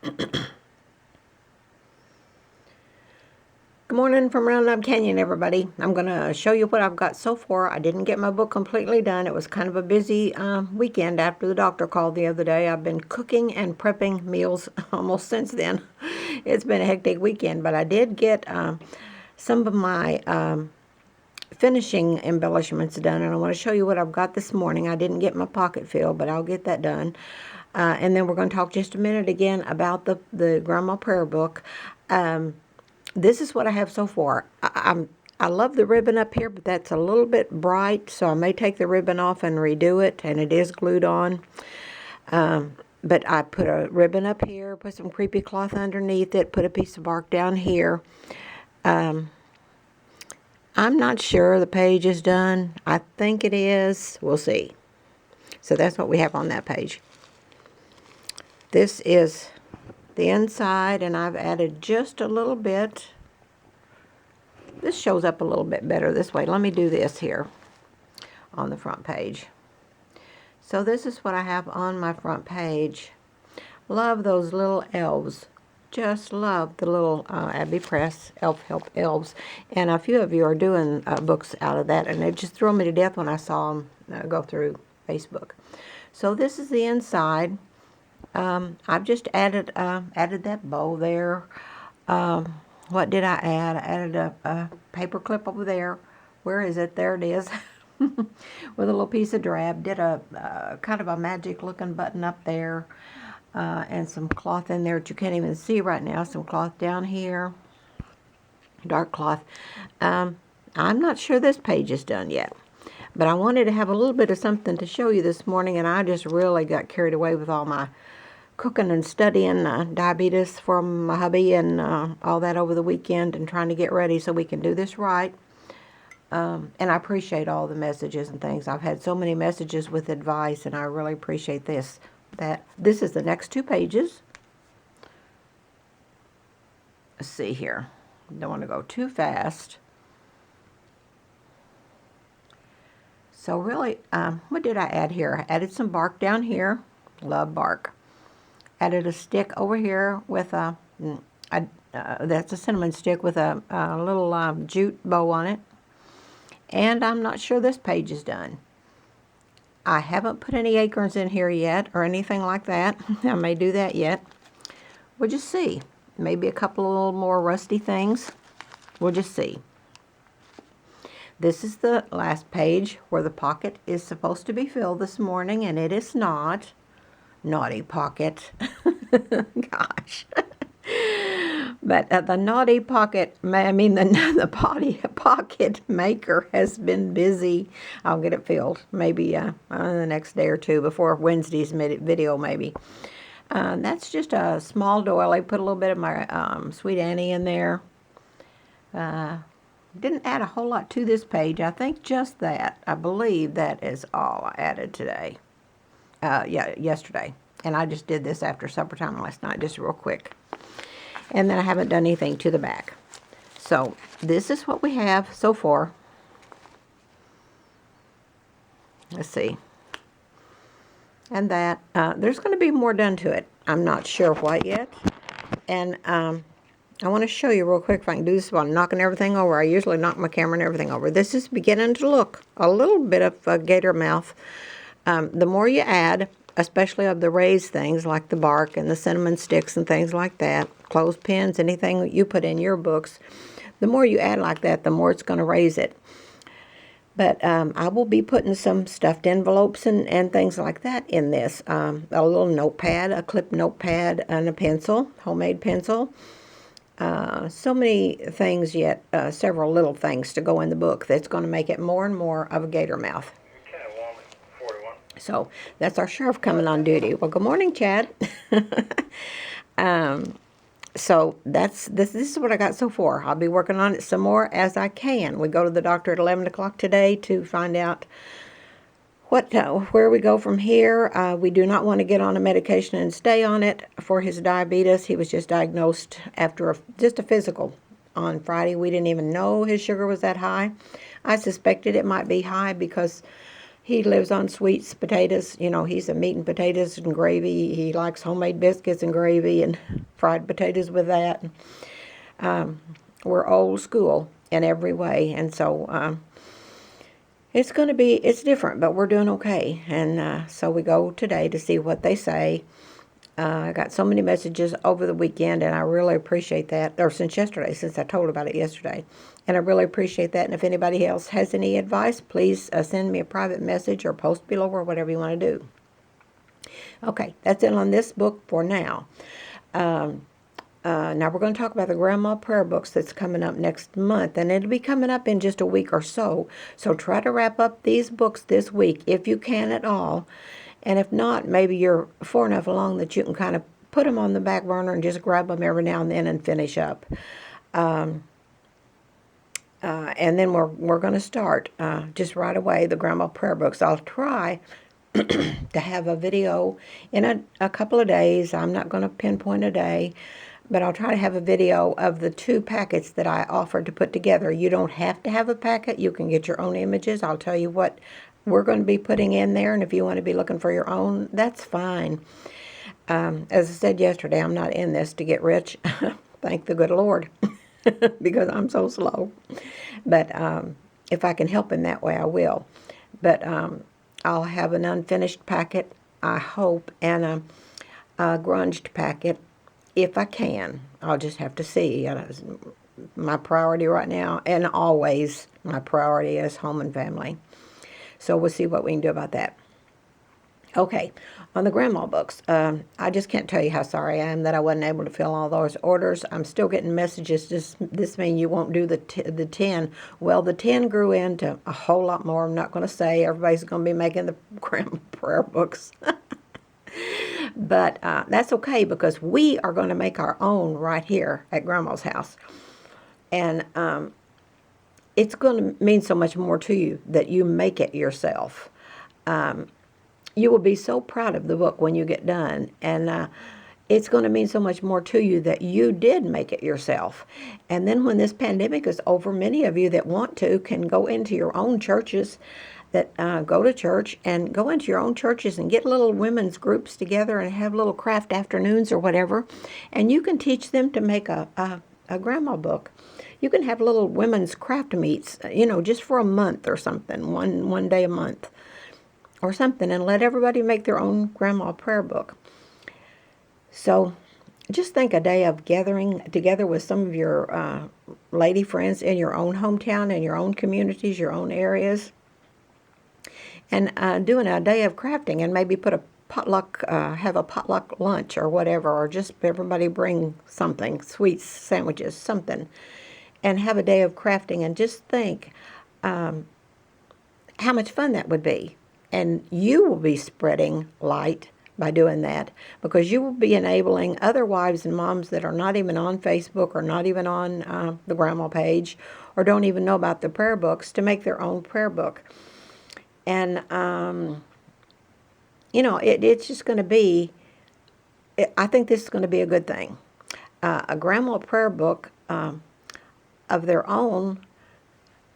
Good morning from Roundup Canyon, everybody. I'm going to show you what I've got so far. I didn't get my book completely done. It was kind of a busy weekend after the doctor called the other day. I've been cooking and prepping meals almost since then. It's been a hectic weekend, but I did get some of my finishing embellishments done, and I want to show you what I've got this morning. I didn't get my pocket filled, but I'll get that done. And then we're going to talk just a minute again about the Grandma Prayer book. This is what I have so far. I love the ribbon up here, but that's a little bit bright, so I may take the ribbon off and redo it, and it is glued on. But I put a ribbon up here, put some creepy cloth underneath it, put a piece of bark down here. I'm not sure the page is done. I think it is. We'll see. So that's what we have on that page. This is the inside, and I've added just a little bit. This shows up a little bit better this way. Let me do this here on the front page. So this is what I have on my front page. Love those little elves. Just love the little Abbey Press Elf Help Elves. And a few of you are doing books out of that, and it just threw me to death when I saw them go through Facebook. So this is the inside. I've just added that bow there. What did I add? I added a paper clip over there. Where is it? There it is. With a little piece of drab. Did a kind of a magic looking button up there. And some cloth in there that you can't even see right now. Some cloth down here. Dark cloth. I'm not sure this page is done yet. But I wanted to have a little bit of something to show you this morning, and I just really got carried away with all my cooking and studying diabetes for my hubby and all that over the weekend, and trying to get ready so we can do this right. And I appreciate all the messages and things. I've had so many messages with advice, and I really appreciate this. This is the next 2 pages. Let's see here. Don't want to go too fast. So really, what did I add here? I added some bark down here. Love bark. Added a stick over here with that's a cinnamon stick with a little jute bow on it. And I'm not sure this page is done. I haven't put any acorns in here yet or anything like that. I may do that yet. We'll just see. Maybe a couple of little more rusty things. We'll just see. This is the last page where the pocket is supposed to be filled this morning, and it is not. Naughty pocket. Gosh. But the naughty pocket, the pocket maker has been busy. I'll get it filled maybe the next day or two before Wednesday's video maybe. That's just a small doily. Put a little bit of my Sweet Annie in there. Didn't add a whole lot to this page. I think just that. I believe that is all I added today. Yesterday. And I just did this after supper time last night, just real quick. And then I haven't done anything to the back. So this is what we have so far. Let's see. And that, there's going to be more done to it. I'm not sure what yet. And I want to show you real quick if I can do this while knocking everything over. I usually knock my camera and everything over. This is beginning to look a little bit of a gator mouth. The more you add, especially of the raised things like the bark and the cinnamon sticks and things like that, clothespins, anything that you put in your books, the more you add like that, the more it's going to raise it. But I will be putting some stuffed envelopes and things like that in this. A little notepad, a clip notepad, and a pencil, homemade pencil. So many things yet, several little things to go in the book that's going to make it more and more of a gator mouth. So that's our sheriff coming on duty. Well, good morning, Chad. So this is what I got so far. I'll be working on it some more as I can. We go to the doctor at 11 o'clock today to find out where we go from here. We do not want to get on a medication and stay on it for his diabetes. He was just diagnosed after just a physical on Friday. We didn't even know his sugar was that high. I suspected it might be high because he lives on sweet potatoes. You know, he's a meat and potatoes and gravy. He likes homemade biscuits and gravy and fried potatoes with that. We're old school in every way, and so it's different, but we're doing okay. And so we go today to see what they say. I got so many messages over the weekend, and I really appreciate that, or since yesterday, since I told about it yesterday. And I really appreciate that. And if anybody else has any advice, please send me a private message or post below or whatever you want to do. Okay, that's it on this book for now. Now we're going to talk about the Grandma Prayer Books that's coming up next month, and it'll be coming up in just a week or so. So try to wrap up these books this week if you can at all. And if not, maybe you're far enough along that you can kind of put them on the back burner and just grab them every now and then and finish up. And then we're going to start just right away the Grandma Prayer Books. I'll try to have a video in a couple of days. I'm not going to pinpoint a day, but I'll try to have a video of the 2 packets that I offered to put together. You don't have to have a packet. You can get your own images. I'll tell you what we're going to be putting in there, and if you want to be looking for your own, that's fine. As I said yesterday, I'm not in this to get rich. Thank the good Lord, because I'm so slow. But if I can help in that way, I will. But I'll have an unfinished packet, I hope, and a grunged packet, if I can. I'll just have to see. My priority right now, and always, my priority is home and family. So we'll see what we can do about that. Okay, on the Grandma books, I just can't tell you how sorry I am that I wasn't able to fill all those orders. I'm still getting messages, this mean you won't do the 10. Well, the 10 grew into a whole lot more. I'm not going to say. Everybody's going to be making the Grandma prayer books. But that's okay, because we are going to make our own right here at Grandma's house. And it's going to mean so much more to you that you make it yourself. You will be so proud of the book when you get done, and it's going to mean so much more to you that you did make it yourself. And then when this pandemic is over, many of you that want to can go into your own churches, that go to church, and go into your own churches and get little women's groups together and have little craft afternoons or whatever, and you can teach them to make a grandma book. You can have little women's craft meets, just for a month or something, one day a month or something, and let everybody make their own grandma prayer book. So just think a day of gathering together with some of your lady friends in your own hometown, in your own communities, your own areas, and doing a day of crafting, and maybe put a potluck, have a potluck lunch or whatever, or just everybody bring something, sweets, sandwiches, something, and have a day of crafting, and just think how much fun that would be. And you will be spreading light by doing that, because you will be enabling other wives and moms that are not even on Facebook or not even on the grandma page, or don't even know about the prayer books, to make their own prayer book. And it's just going to be, I think this is going to be a good thing. A grandma prayer book of their own,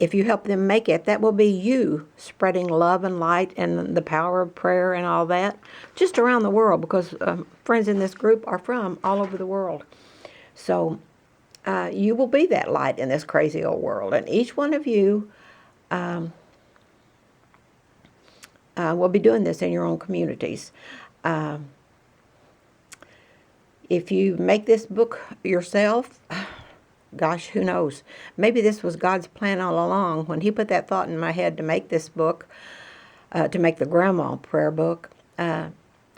if you help them make it, that will be you spreading love and light and the power of prayer and all that, just around the world, because friends in this group are from all over the world. So you will be that light in this crazy old world, and each one of you will be doing this in your own communities. If you make this book yourself, gosh, who knows? Maybe this was God's plan all along when He put that thought in my head to make this book, to make the grandma prayer book.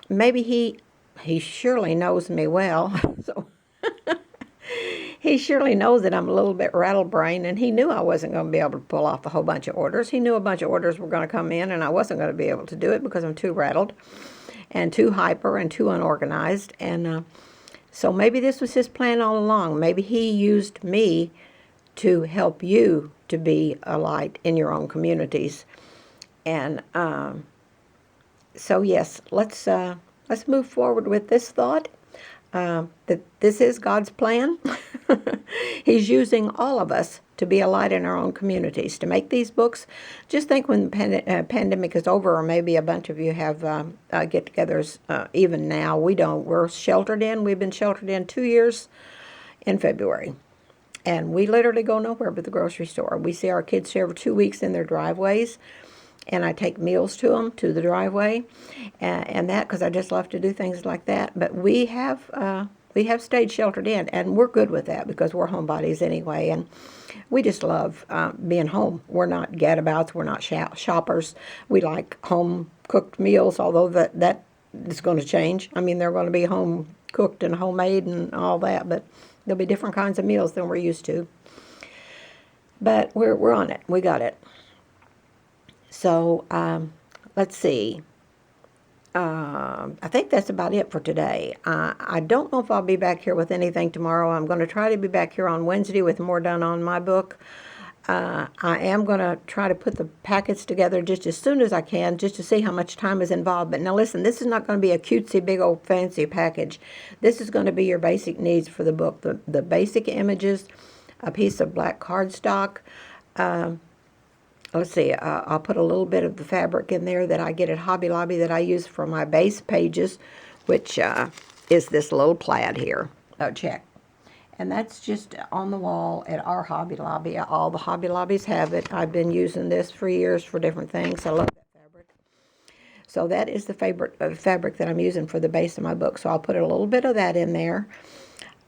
Maybe He surely knows me well, so He surely knows that I'm a little bit rattle-brained, and He knew I wasn't going to be able to pull off a whole bunch of orders. He knew a bunch of orders were going to come in, and I wasn't going to be able to do it because I'm too rattled and too hyper and too unorganized. And so maybe this was His plan all along. Maybe He used me to help you to be a light in your own communities. And so yes, let's move forward with this thought, that this is God's plan. He's using all of us to be a light in our own communities, to make these books. Just think when the pandemic is over, or maybe a bunch of you have get-togethers. Even now, we don't. We're sheltered in. We've been sheltered in 2 years in February. And we literally go nowhere but the grocery store. We see our kids every 2 weeks in their driveways, and I take meals to them to the driveway, and that because I just love to do things like that. But we have stayed sheltered in, and we're good with that because we're homebodies anyway, and we just love being home. We're not gadabouts. We're not shoppers. We like home cooked meals, although that is going to change. I mean, they're going to be home cooked and homemade and all that, but there'll be different kinds of meals than we're used to. But we're on it. We got it. So let's see. I think that's about it for today. I don't know if I'll be back here with anything tomorrow. I'm going to try to be back here on Wednesday with more done on my book. I am going to try to put the packets together just as soon as I can, just to see how much time is involved. But now listen, this is not going to be a cutesy, big old fancy package. This is going to be your basic needs for the book. The basic images, a piece of black cardstock. Let's see, I'll put a little bit of the fabric in there that I get at Hobby Lobby that I use for my base pages, which is this little plaid here. Oh, check. And that's just on the wall at our Hobby Lobby. All the Hobby Lobbies have it. I've been using this for years for different things. I love that fabric. So that is the fabric that I'm using for the base of my book. So I'll put a little bit of that in there.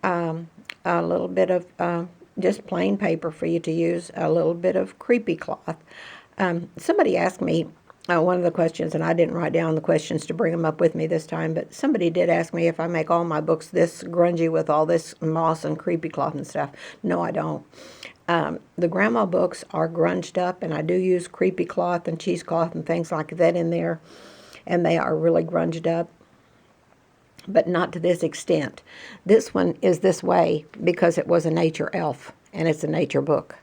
A little bit of just plain paper for you to use, a little bit of creepy cloth. Somebody asked me one of the questions, and I didn't write down the questions to bring them up with me this time, but somebody did ask me if I make all my books this grungy with all this moss and creepy cloth and stuff. No, I don't. The grandma books are grunged up, and I do use creepy cloth and cheesecloth and things like that in there, and they are really grunged up, but not to this extent. This one is this way because it was a nature elf, and it's a nature book.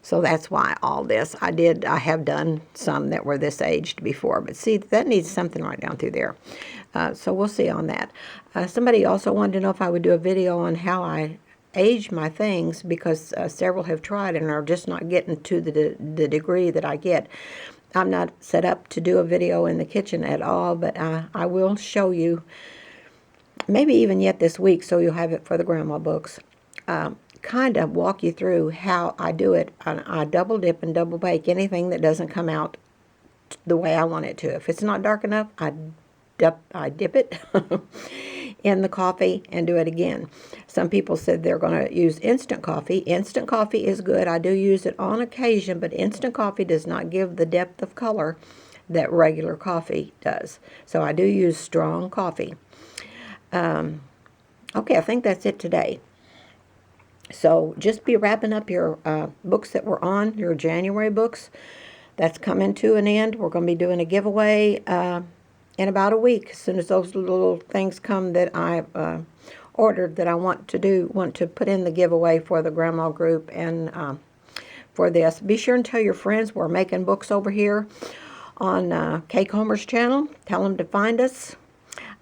So that's why all this. I have done some that were this aged before, but see, that needs something right down through there. So we'll see on that. Somebody also wanted to know if I would do a video on how I age my things, because several have tried and are just not getting to the degree that I get. I'm not set up to do a video in the kitchen at all, but I will show you, maybe even yet this week, so you'll have it for the grandma books. Kind of walk you through how I do it. I double dip and double bake anything that doesn't come out the way I want it to. If it's not dark enough, I dip it in the coffee and do it again. Some people said they're going to use instant coffee. Instant coffee is good. I do use it on occasion, but instant coffee does not give the depth of color that regular coffee does. So I do use strong coffee. Okay, I think that's it today. So just be wrapping up your books that were on, your January books. That's coming to an end. We're going to be doing a giveaway in about a week. As soon as those little things come that I ordered that I want to put in the giveaway for the grandma group and for this. Be sure and tell your friends we're making books over here on Kay Comer's channel. Tell them to find us,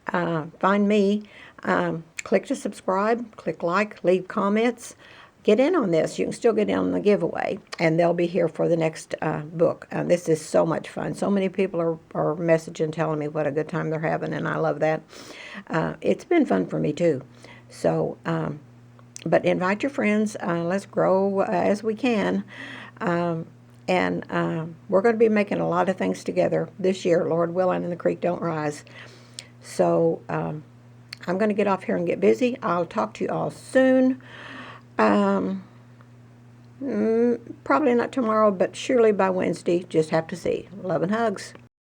find me. Click to subscribe, click like, leave comments. Get in on this. You can still get in on the giveaway, and they'll be here for the next book. This is so much fun. So many people are messaging, telling me what a good time they're having, and I love that. It's been fun for me, too. So, but invite your friends. Let's grow as we can. And we're going to be making a lot of things together this year, Lord willing, and the creek don't rise. So, I'm going to get off here and get busy. I'll talk to you all soon. Probably not tomorrow, but surely by Wednesday. Just have to see. Love and hugs.